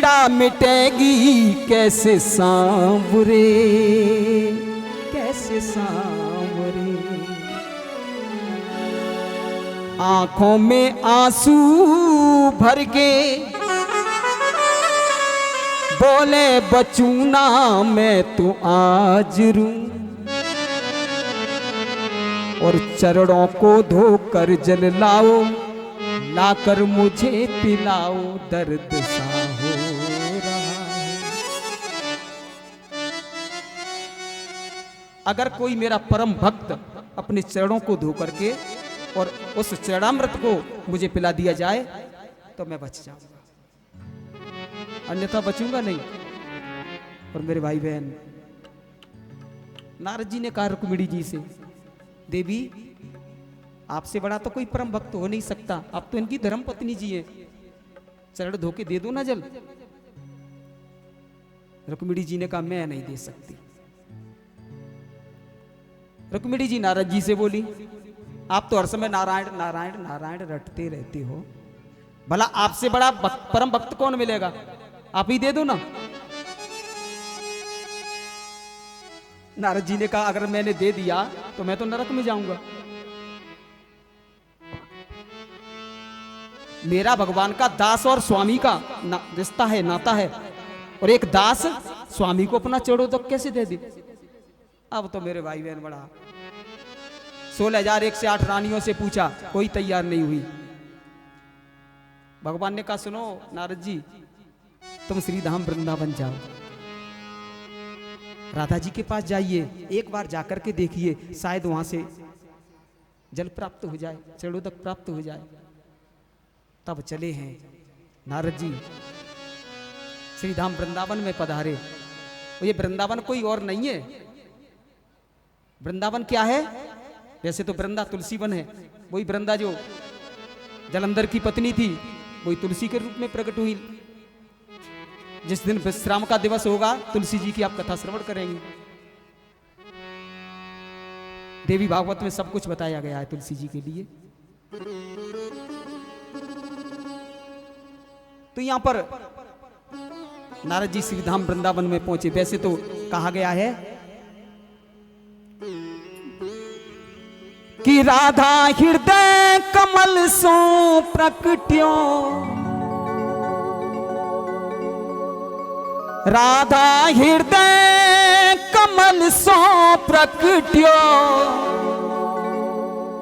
पीड़ा मिटेगी कैसे सांवरे, कैसे सांवरे। आंखों में आंसू भर के बोले बचूना मैं तो आज रू, और चरणों को धोकर जल लाओ, लाकर मुझे पिलाओ, दर्द सा हो रहा है। अगर कोई मेरा परम भक्त अपने चरणों को धो करके और उस चरणामृत को मुझे पिला दिया जाए तो मैं बच जाऊंगा, अन्यथा बचूंगा नहीं। और मेरे भाई बहन, नारद जी ने कहा रुक्मिणी जी से, देवी आपसे बड़ा तो कोई परम भक्त हो नहीं सकता, आप तो इनकी धर्म पत्नी जी हैं, चरण धो के दे दो ना जल। रुक्मिणी जी ने कहा मैं नहीं दे सकती। रुक्मिणी जी नारद जी से बोली, आप तो हर समय नारायण नारायण नारायण रटते रहते हो, भला आपसे बड़ा परम भक्त कौन मिलेगा, आप ही दे दो ना। नारद जी ने कहा अगर मैंने दे दिया तो मैं तो नरक में जाऊंगा। मेरा भगवान का दास और स्वामी का रिश्ता है, नाता है, और एक दास स्वामी को अपना चरणोदक कैसे दे दे। अब तो मेरे भाई बहन बड़ा 16,108 रानियों से पूछा, कोई तैयार नहीं हुई। भगवान ने कहा सुनो नारद जी, तुम श्रीधाम वृंदावन जाओ, राधा जी के पास जाइए, एक बार जाकर के देखिए, शायद वहां से जल प्राप्त हो जाए, चरणोदक प्राप्त हो जाए। तब चले हैं नारद जी श्रीधाम वृंदावन में पधारे। और ये वृंदावन कोई और नहीं है। वृंदावन क्या है? वैसे तो वृंदा तुलसी वन है, वही वृंदा जो जलंधर की पत्नी थी वही तुलसी के रूप में प्रकट हुई। जिस दिन विश्राम का दिवस होगा तुलसी जी की आप कथा श्रवण करेंगे। देवी भागवत में सब कुछ बताया गया है तुलसी जी के लिए। तो यहां पर नारद जी श्रीधाम वृंदावन में पहुंचे। वैसे तो कहा गया है कि राधा हृदय कमल सो प्रकट्यो, राधा हृदय कमल सो प्रकट्यो,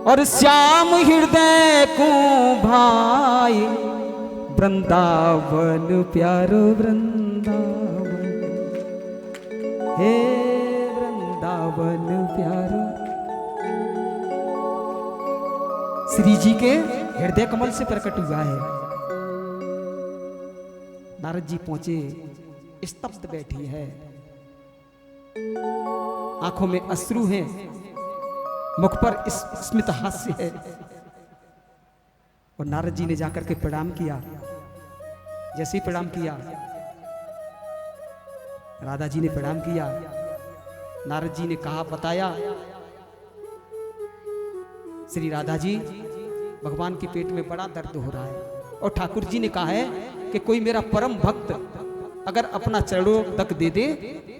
और श्याम हृदय को भाई वृंदावन प्यारो वृंदावन, हे वृंदावन प्यारो। श्री जी के हृदय कमल से प्रकट हुआ है। नारद जी पहुंचे, स्तब्ध बैठी है, आंखों में अश्रु हैं, मुख पर स्मित हास्य है। और नारद जी ने जाकर के प्रणाम किया। जैसे ही प्रणाम किया, राधा जी ने प्रणाम किया। नारद जी ने कहा, बताया, श्री राधा जी भगवान के पेट में बड़ा दर्द हो रहा है, और ठाकुर जी ने कहा है कि कोई मेरा परम भक्त अगर अपना चरणों तक दे दे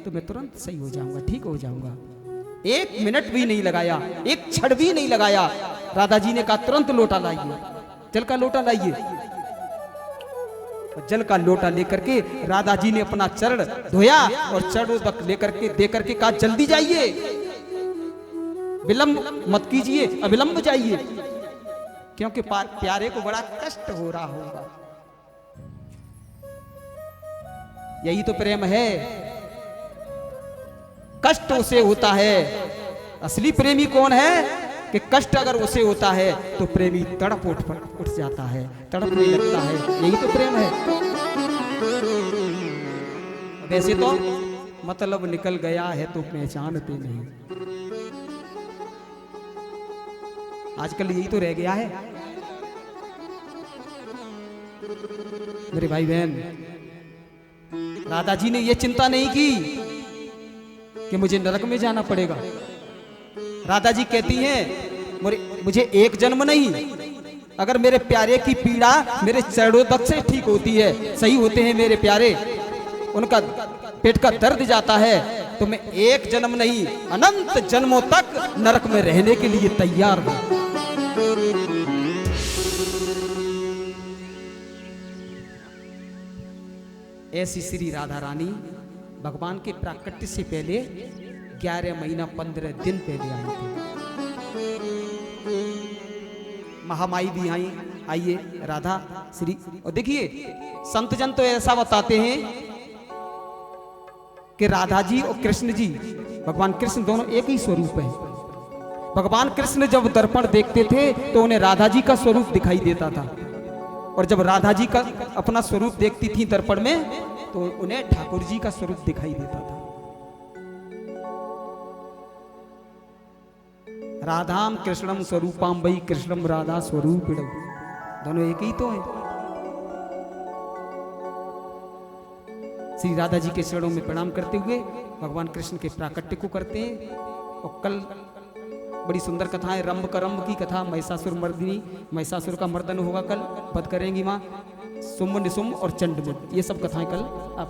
तो मैं तुरंत सही हो जाऊंगा, ठीक हो जाऊंगा। 1 मिनट भी नहीं लगाया, 1 क्षण भी नहीं लगाया। राधा जी ने कहा तुरंत लोटा लाइए, जल का लोटा लाइए। जल का लोटा लेकर के राधा जी ने अपना चरण धोया और चरणों तक लेकर के देकर के कहा जल्दी जाइए, विलंब मत कीजिए, अविलंब जाइए, क्योंकि प्यारे को बड़ा कष्ट हो रहा होगा। यही तो प्रेम है। कष्ट उसे होता है, असली प्रेमी कौन है कि कष्ट अगर उसे होता है तो प्रेमी तड़प उठ जाता है, तड़पने लगता है। यही तो प्रेम है। वैसे तो मतलब निकल गया है तो पहचानते नहीं। आजकल यही तो रह गया है मेरे भाई बहन। राधा जी ने यह चिंता नहीं की कि मुझे नरक में जाना पड़ेगा। राधा जी कहती हैं मुझे 1 जन्म नहीं अगर मेरे प्यारे की पीड़ा मेरे चरणों तक से ठीक होती है, सही होते हैं मेरे प्यारे, उनका पेट का दर्द जाता है, तो मैं एक जन्म नहीं अनंत जन्मों तक नरक में रहने के लिए तैयार हूं। ऐसी श्री राधा रानी भगवान के प्राकट्य से पहले 11 महीना 15 दिन पहले आई थी। महामाई भी आई, आइए राधा श्री। और देखिए संत जन तो ऐसा बताते हैं कि राधा जी और कृष्ण जी, भगवान कृष्ण दोनों एक ही स्वरूप है। भगवान कृष्ण जब दर्पण देखते थे तो उन्हें राधा जी का स्वरूप दिखाई देता था, और जब राधा जी का अपना स्वरूप देखती थी दर्पण में तो उन्हें ठाकुर जी का स्वरूप दिखाई देता था। राधाम कृष्णम स्वरूपाम वही कृष्णम राधा स्वरूप, दोनों एक ही तो है। श्री राधा जी के चरणों में प्रणाम करते हुए भगवान कृष्ण के प्राकट्य को करते हैं। और कल बड़ी सुंदर कथाएं, रंभ करम्भ की कथा, महिषासुर मर्दिनी, महिषासुर का मर्दन होगा कल, वध करेंगी माँ, सुम्भ निसुम्भ और चंडमुंड, ये सब कथाएं कल आप